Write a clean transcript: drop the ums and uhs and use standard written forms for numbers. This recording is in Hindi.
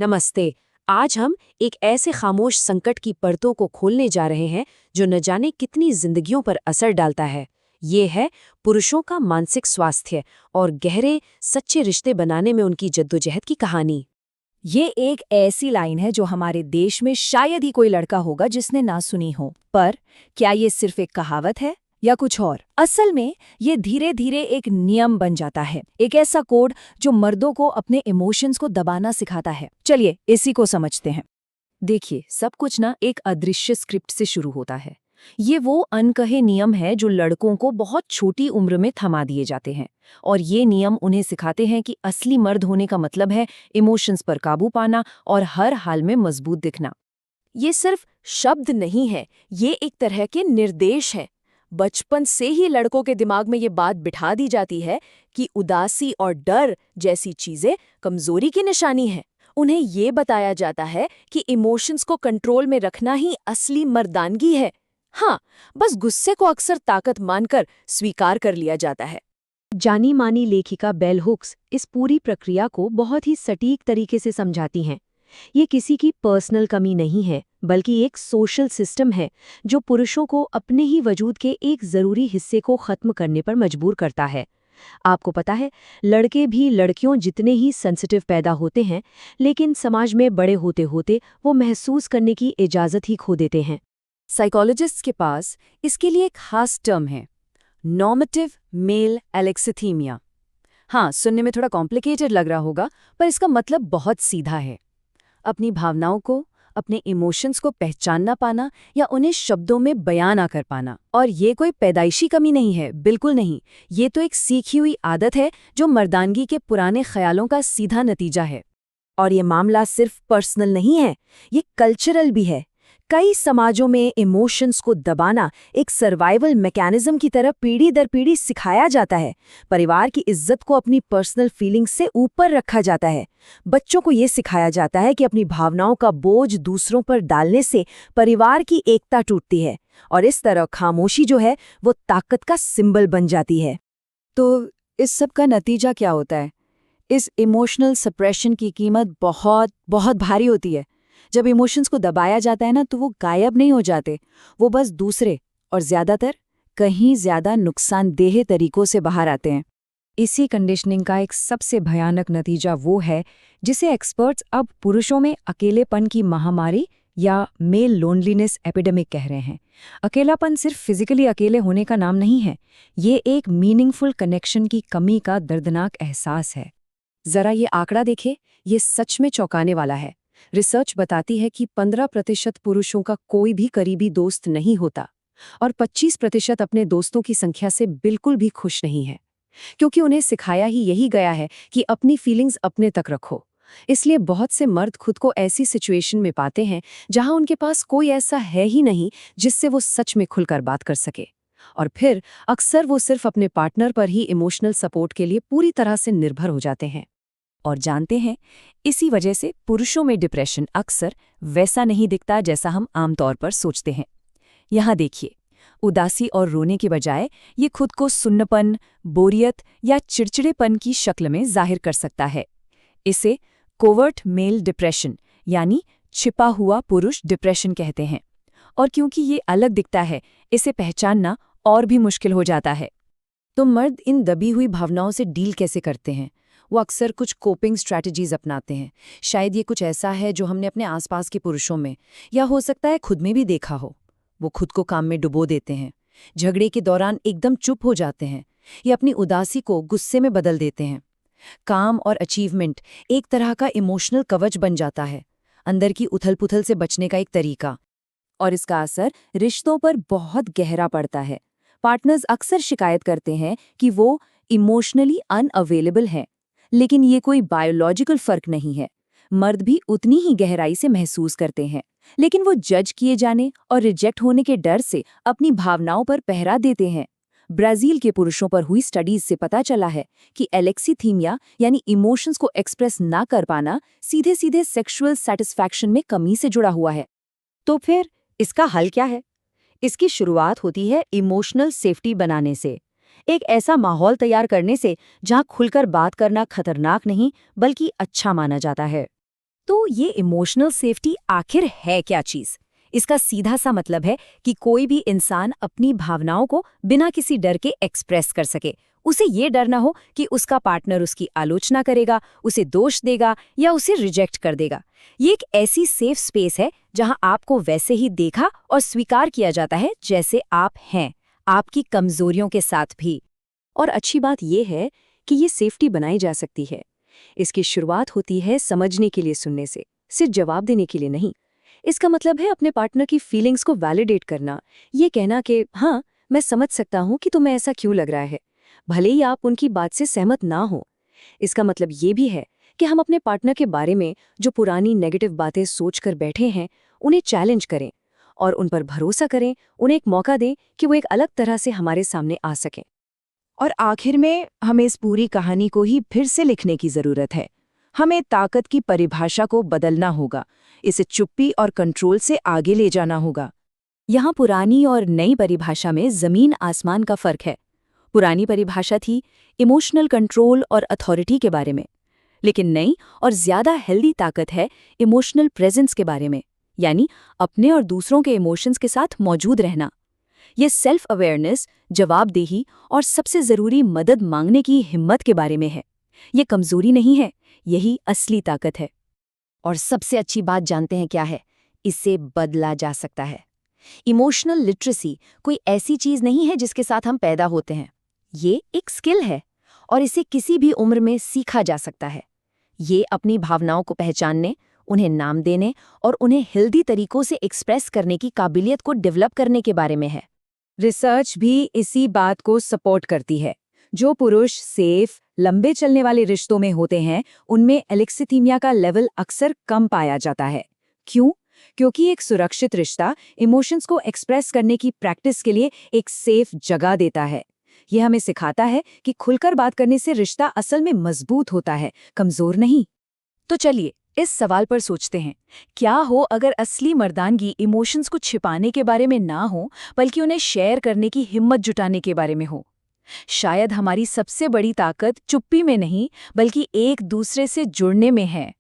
नमस्ते। आज हम एक ऐसे खामोश संकट की परतों को खोलने जा रहे हैं जो न जाने कितनी जिंदगियों पर असर डालता है। ये है पुरुषों का मानसिक स्वास्थ्य और गहरे सच्चे रिश्ते बनाने में उनकी जद्दोजहद की कहानी। ये एक ऐसी लाइन है जो हमारे देश में शायद ही कोई लड़का होगा जिसने ना सुनी हो। पर क्या ये सिर्फ एक कहावत है या कुछ और? असल में ये धीरे धीरे एक नियम बन जाता है, एक ऐसा कोड जो मर्दों को अपने इमोशंस को दबाना सिखाता है। चलिए इसी को समझते हैं। देखिए, सब कुछ ना एक अदृश्य स्क्रिप्ट से शुरू होता है। ये वो अनकहे नियम है जो लड़कों को बहुत छोटी उम्र में थमा दिए जाते हैं, और ये नियम उन्हें सिखाते हैं कि असली मर्द होने का मतलब है इमोशंस पर काबू पाना और हर हाल में मजबूत दिखना। ये सिर्फ शब्द नहीं है, ये एक तरह के निर्देश है। बचपन से ही लड़कों के दिमाग में ये बात बिठा दी जाती है कि उदासी और डर जैसी चीजें कमजोरी की निशानी है। उन्हें ये बताया जाता है कि इमोशंस को कंट्रोल में रखना ही असली मर्दानगी है। हाँ, बस गुस्से को अक्सर ताकत मानकर स्वीकार कर लिया जाता है। जानी मानी लेखिका बेल हुक्स इस पूरी प्रक्रिया को बहुत ही सटीक तरीके से समझाती हैं। ये किसी की पर्सनल कमी नहीं है, बल्कि एक सोशल सिस्टम है जो पुरुषों को अपने ही वजूद के एक जरूरी हिस्से को खत्म करने पर मजबूर करता है। आपको पता है, लड़के भी लड़कियों जितने ही सेंसिटिव पैदा होते हैं, लेकिन समाज में बड़े होते होते वो महसूस करने की इजाजत ही खो देते हैं। साइकोलॉजिस्ट्स के पास इसके लिए एक खास टर्म है, नॉर्मेटिव मेल एलेक्सिथीमिया। हाँ, सुनने में थोड़ा कॉम्प्लिकेटेड लग रहा होगा, पर इसका मतलब बहुत सीधा है। अपनी भावनाओं को, अपने इमोशंस को पहचानना पाना या उन्हें शब्दों में बयां ना कर पाना। और ये कोई पैदाइशी कमी नहीं है, बिल्कुल नहीं। ये तो एक सीखी हुई आदत है जो मर्दानगी के पुराने ख्यालों का सीधा नतीजा है। और ये मामला सिर्फ पर्सनल नहीं है, ये कल्चरल भी है। कई समाजों में इमोशंस को दबाना एक सर्वाइवल मैकेनिज्म की तरह पीढ़ी दर पीढ़ी सिखाया जाता है। परिवार की इज्जत को अपनी पर्सनल फीलिंग्स से ऊपर रखा जाता है। बच्चों को ये सिखाया जाता है कि अपनी भावनाओं का बोझ दूसरों पर डालने से परिवार की एकता टूटती है, और इस तरह खामोशी जो है वो ताकत का सिंबल बन जाती है। तो इस सब का नतीजा क्या होता है? इस इमोशनल सप्रेशन की कीमत बहुत बहुत भारी होती है। जब इमोशंस को दबाया जाता है ना, तो वो गायब नहीं हो जाते, वो बस दूसरे और ज्यादातर कहीं ज्यादा नुकसानदेह तरीकों से बाहर आते हैं। इसी कंडीशनिंग का एक सबसे भयानक नतीजा वो है जिसे एक्सपर्ट्स अब पुरुषों में अकेलेपन की महामारी या मेल लोनलीनेस एपिडेमिक कह रहे हैं। अकेलापन सिर्फ फिजिकली अकेले होने का नाम नहीं है, ये एक मीनिंगफुल कनेक्शन की कमी का दर्दनाक एहसास है। जरा ये आंकड़ा देखें, ये सच में चौंकाने वाला है। रिसर्च बताती है कि 15% पुरुषों का कोई भी करीबी दोस्त नहीं होता, और 25% अपने दोस्तों की संख्या से बिल्कुल भी खुश नहीं है, क्योंकि उन्हें सिखाया ही यही गया है कि अपनी फीलिंग्स अपने तक रखो। इसलिए बहुत से मर्द खुद को ऐसी सिचुएशन में पाते हैं जहां उनके पास कोई ऐसा है ही नहीं जिससे वो सच में खुलकर बात कर सके, और फिर अक्सर वो सिर्फ अपने पार्टनर पर ही इमोशनल सपोर्ट के लिए पूरी तरह से निर्भर हो जाते हैं। और जानते हैं, इसी वजह से पुरुषों में डिप्रेशन अक्सर वैसा नहीं दिखता जैसा हम आमतौर पर सोचते हैं। यहाँ देखिए, उदासी और रोने के बजाय ये खुद को सुन्नपन, बोरियत या चिड़चिड़ेपन की शक्ल में जाहिर कर सकता है। इसे कोवर्ट मेल डिप्रेशन यानी छिपा हुआ पुरुष डिप्रेशन कहते हैं। और क्योंकि ये अलग दिखता है, इसे पहचानना और भी मुश्किल हो जाता है। तो मर्द इन दबी हुई भावनाओं से डील कैसे करते हैं? वो अक्सर कुछ कोपिंग स्ट्रैटेजीज अपनाते हैं। शायद ये कुछ ऐसा है जो हमने अपने आसपास के पुरुषों में, या हो सकता है खुद में भी देखा हो। वो खुद को काम में डुबो देते हैं, झगड़े के दौरान एकदम चुप हो जाते हैं, या अपनी उदासी को गुस्से में बदल देते हैं। काम और अचीवमेंट एक तरह का इमोशनल कवच बन जाता है, अंदर की उथल-पुथल से बचने का एक तरीका। और इसका असर रिश्तों पर बहुत गहरा पड़ता है। पार्टनर्स अक्सर शिकायत करते हैं कि वो इमोशनली अनअवेलेबल हैं, लेकिन ये कोई बायोलॉजिकल फर्क नहीं है। मर्द भी उतनी ही गहराई से महसूस करते हैं, लेकिन वो जज किए जाने और रिजेक्ट होने के डर से अपनी भावनाओं पर पहरा देते हैं। ब्राजील के पुरुषों पर हुई स्टडीज से पता चला है कि एलेक्सीथीमिया यानी इमोशंस को एक्सप्रेस ना कर पाना सीधे सीधे सेक्सुअल सेटिस्फैक्शन में कमी से जुड़ा हुआ है। तो फिर इसका हल क्या है? इसकी शुरुआत होती है इमोशनल सेफ्टी बनाने से, एक ऐसा माहौल तैयार करने से जहां खुलकर बात करना खतरनाक नहीं बल्कि अच्छा माना जाता है। तो ये इमोशनल सेफ्टी आखिर है क्या चीज? इसका सीधा सा मतलब है कि कोई भी इंसान अपनी भावनाओं को बिना किसी डर के एक्सप्रेस कर सके। उसे ये डर ना हो कि उसका पार्टनर उसकी आलोचना करेगा, उसे दोष देगा या उसे रिजेक्ट कर देगा। ये एक ऐसी सेफ स्पेस है जहां आपको वैसे ही देखा और स्वीकार किया जाता है जैसे आप हैं, आपकी कमजोरियों के साथ भी। और अच्छी बात यह है कि ये सेफ्टी बनाई जा सकती है। इसकी शुरुआत होती है समझने के लिए सुनने से, सिर्फ जवाब देने के लिए नहीं। इसका मतलब है अपने पार्टनर की फीलिंग्स को वैलिडेट करना, ये कहना कि हाँ, मैं समझ सकता हूँ कि तुम्हें ऐसा क्यों लग रहा है, भले ही आप उनकी बात से सहमत ना हो। इसका मतलब ये भी है कि हम अपने पार्टनर के बारे में जो पुरानी नेगेटिव बातें सोचकर बैठे हैं, उन्हें चैलेंज करें और उन पर भरोसा करें, उन्हें एक मौका दें कि वो एक अलग तरह से हमारे सामने आ सकें। और आखिर में हमें इस पूरी कहानी को ही फिर से लिखने की जरूरत है। हमें ताकत की परिभाषा को बदलना होगा, इसे चुप्पी और कंट्रोल से आगे ले जाना होगा। यहाँ पुरानी और नई परिभाषा में जमीन आसमान का फर्क है। पुरानी परिभाषा थी इमोशनल कंट्रोल और अथॉरिटी के बारे में, लेकिन नई और ज्यादा हेल्दी ताकत है इमोशनल प्रेजेंस के बारे में, यानी अपने और दूसरों के इमोशंस के साथ मौजूद रहना। ये सेल्फ अवेयरनेस, जवाबदेही और सबसे जरूरी मदद मांगने की हिम्मत के बारे में है। ये कमजोरी नहीं है, यही असली ताकत है। और सबसे अच्छी बात जानते हैं क्या है? इससे बदला जा सकता है। इमोशनल लिटरेसी कोई ऐसी चीज नहीं है जिसके साथ हम पैदा होते हैं। ये एक स्किल है और इसे किसी भी उम्र में सीखा जा सकता है। ये अपनी भावनाओं को पहचानने, उन्हें नाम देने और उन्हें हेल्दी तरीकों से एक्सप्रेस करने की काबिलियत को डेवलप करने के बारे में है। रिसर्च भी इसी बात को सपोर्ट करती है। जो पुरुष सेफ, लंबे चलने वाले रिश्तों में होते हैं, उनमें एलेक्सिथीमिया का लेवल अक्सर कम पाया जाता है। क्यों? क्योंकि एक सुरक्षित रिश्ता इमोशंस को एक्सप्रेस करने की प्रैक्टिस के लिए एक सेफ जगह देता है। यह हमें सिखाता है कि खुलकर बात करने से रिश्ता असल में मजबूत होता है, कमजोर नहीं। तो चलिए इस सवाल पर सोचते हैं, क्या हो अगर असली मर्दानगी इमोशंस को छिपाने के बारे में ना हो, बल्कि उन्हें शेयर करने की हिम्मत जुटाने के बारे में हो? शायद हमारी सबसे बड़ी ताकत चुप्पी में नहीं, बल्कि एक दूसरे से जुड़ने में है।